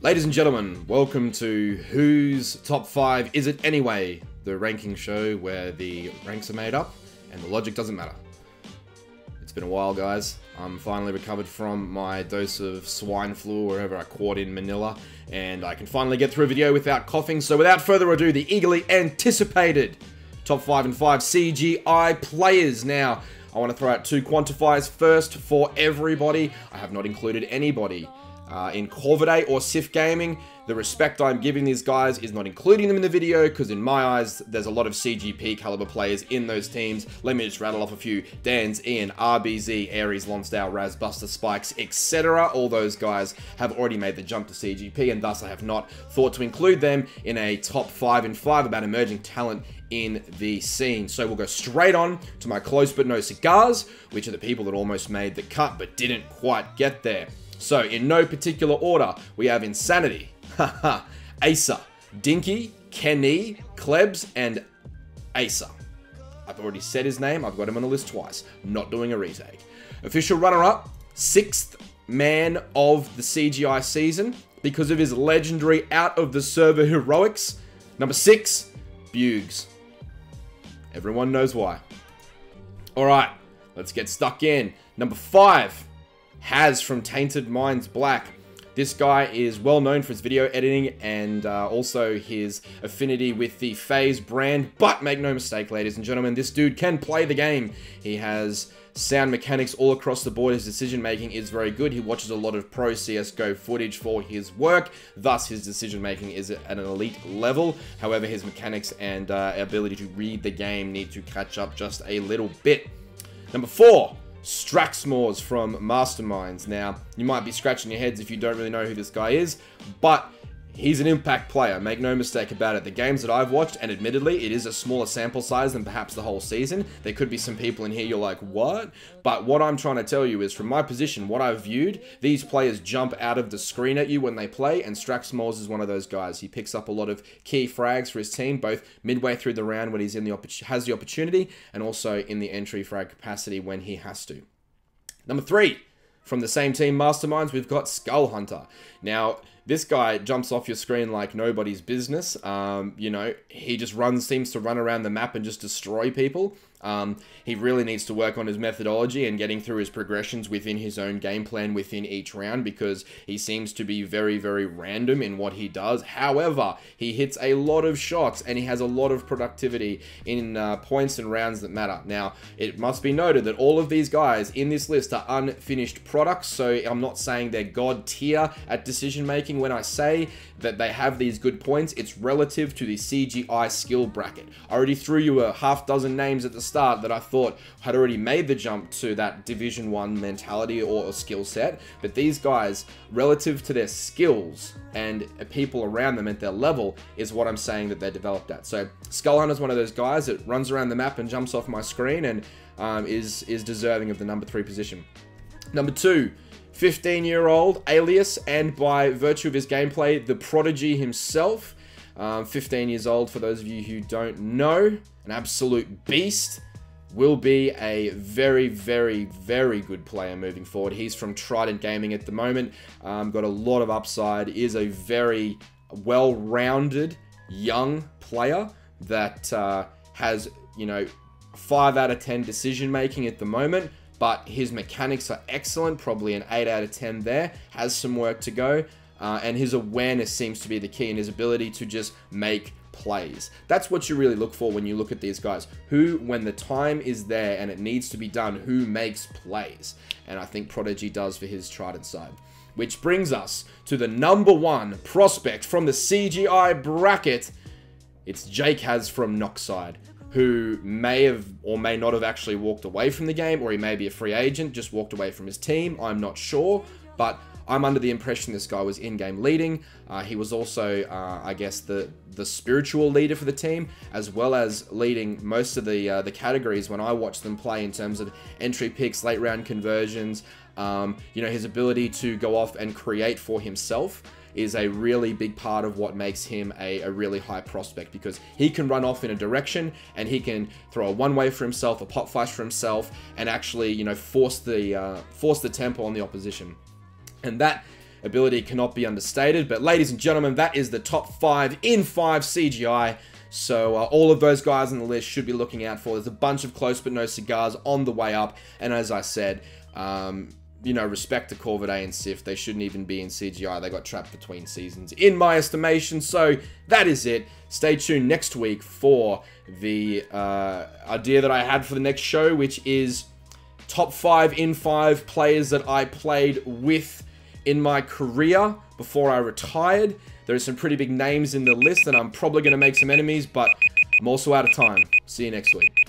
Ladies and gentlemen, welcome to Whose Top 5 Is It Anyway? The ranking show where the ranks are made up and the logic doesn't matter. It's been a while, guys. I'm finally recovered from my dose of swine flu wherever I caught in Manila, and I can finally get through a video without coughing. So without further ado, the eagerly anticipated Top 5 in 5 CGI players. Now, I want to throw out two quantifiers first for everybody. I have not included anybody in Corvidae or Sif Gaming. The respect I'm giving these guys is not including them in the video, because in my eyes, there's a lot of CGP caliber players in those teams. Let me just rattle off a few. Dan's, Ian, RBZ, Aries, Lonsdale, Raz, Buster, Spikes, etc. All those guys have already made the jump to CGP, and thus I have not thought to include them in a top 5 in 5 about emerging talent in the scene. So we'll go straight on to my close but no cigars, which are the people that almost made the cut but didn't quite get there. So, in no particular order, we have Insanity, Acer, Dinky, Kenny, Klebs, and Acer. I've already said his name, I've got him on the list twice. Not doing a retake. Official runner-up, 6th man of the CGI season, because of his legendary out-of-the-server heroics. Number 6, Bugs. Everyone knows why. Alright, let's get stuck in. Number 5. Has from Tainted Minds Black. This guy is well known for his video editing and also his affinity with the FaZe brand, but make no mistake, ladies and gentlemen, this dude can play the game. He has sound mechanics all across the board. His decision making is very good. He watches a lot of pro CSGO footage for his work, thus his decision making is at an elite level. However, his mechanics and ability to read the game need to catch up just a little bit. Number 4. Straxmores from Masterminds. Now, you might be scratching your heads if you don't really know who this guy is, but he's an impact player, make no mistake about it. The games that I've watched, and admittedly, it is a smaller sample size than perhaps the whole season. There could be some people in here you're like, what? But what I'm trying to tell you is, from my position, what I've viewed, these players jump out of the screen at you when they play, and Straxmores is one of those guys. He picks up a lot of key frags for his team, both midway through the round when he's in has the opportunity, and also in the entry frag capacity when he has to. Number 3, from the same team, Masterminds, we've got Skull Hunter. Now, this guy jumps off your screen like nobody's business. You know, he just seems to run around the map and just destroy people. He really needs to work on his methodology and getting through his progressions within his own game plan within each round, because he seems to be very, very random in what he does. However, he hits a lot of shots and he has a lot of productivity in points and rounds that matter. Now, it must be noted that all of these guys in this list are unfinished products, so I'm not saying they're god tier at decision making. When I say that they have these good points, it's relative to the CGI skill bracket. I already threw you a half dozen names at the start that I thought had already made the jump to that Division 1 mentality or skill set, but these guys, relative to their skills and people around them at their level, is what I'm saying that they're developed at. So Skull Hunter is one of those guys that runs around the map and jumps off my screen and is deserving of the number 3 position. Number 2, 15-year-old Alias, and by virtue of his gameplay, the prodigy himself. 15 years old, for those of you who don't know, an absolute beast. Will be a very, very, very good player moving forward. He's from Trident Gaming at the moment. Got a lot of upside. Is a very well-rounded young player that has, you know, 5 out of 10 decision making at the moment. But his mechanics are excellent, probably an 8 out of 10 there. Has some work to go. And his awareness seems to be the key, and his ability to just make plays. That's what you really look for when you look at these guys. Who, when the time is there and it needs to be done, who makes plays? And I think PeetyG does for his Trident side. Which brings us to the number 1 prospect from the CGI bracket. It's Jake Has from Noxide, who may have or may not have actually walked away from the game, or he may be a free agent, just walked away from his team. I'm not sure, but I'm under the impression this guy was in-game leading. He was also, I guess, the spiritual leader for the team, as well as leading most of the categories when I watched them play in terms of entry picks, late round conversions. You know, his ability to go off and create for himself is a really big part of what makes him a really high prospect, because he can run off in a direction and he can throw a one-way for himself, a pop flash for himself, and actually, you know, force the tempo on the opposition. And that ability cannot be understated. But ladies and gentlemen, that is the top 5 in 5 CGI. So all of those guys on the list should be looking out for. There's a bunch of close but no cigars on the way up. And as I said, you know, respect to Corvid A and Sif. They shouldn't even be in CGI. They got trapped between seasons, in my estimation. So that is it. Stay tuned next week for the idea that I had for the next show, which is top 5 in 5 players that I played with in my career before I retired. There are some pretty big names in the list, and I'm probably going to make some enemies, but I'm also out of time. See you next week.